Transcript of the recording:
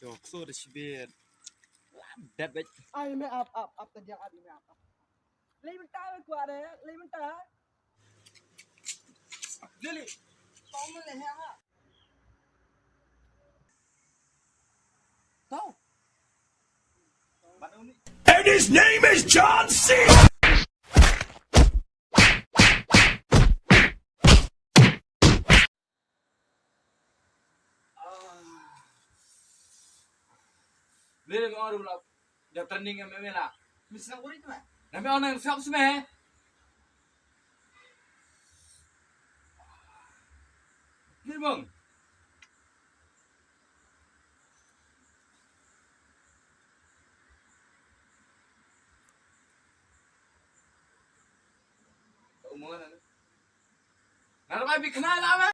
Tuh, sudah sibir. Dead baik. Ai me up tadi yang abi me up. Lei bentar aku ada, lei bentar. Lili. Kamu leh ha. Tahu. And his name is John C. Lili kau ada belum? Dia trending MMA lah. Misal kau itu mah. Nama orang siapa semua? Ni bang. Umur mana? Nak apa? Bikin apa?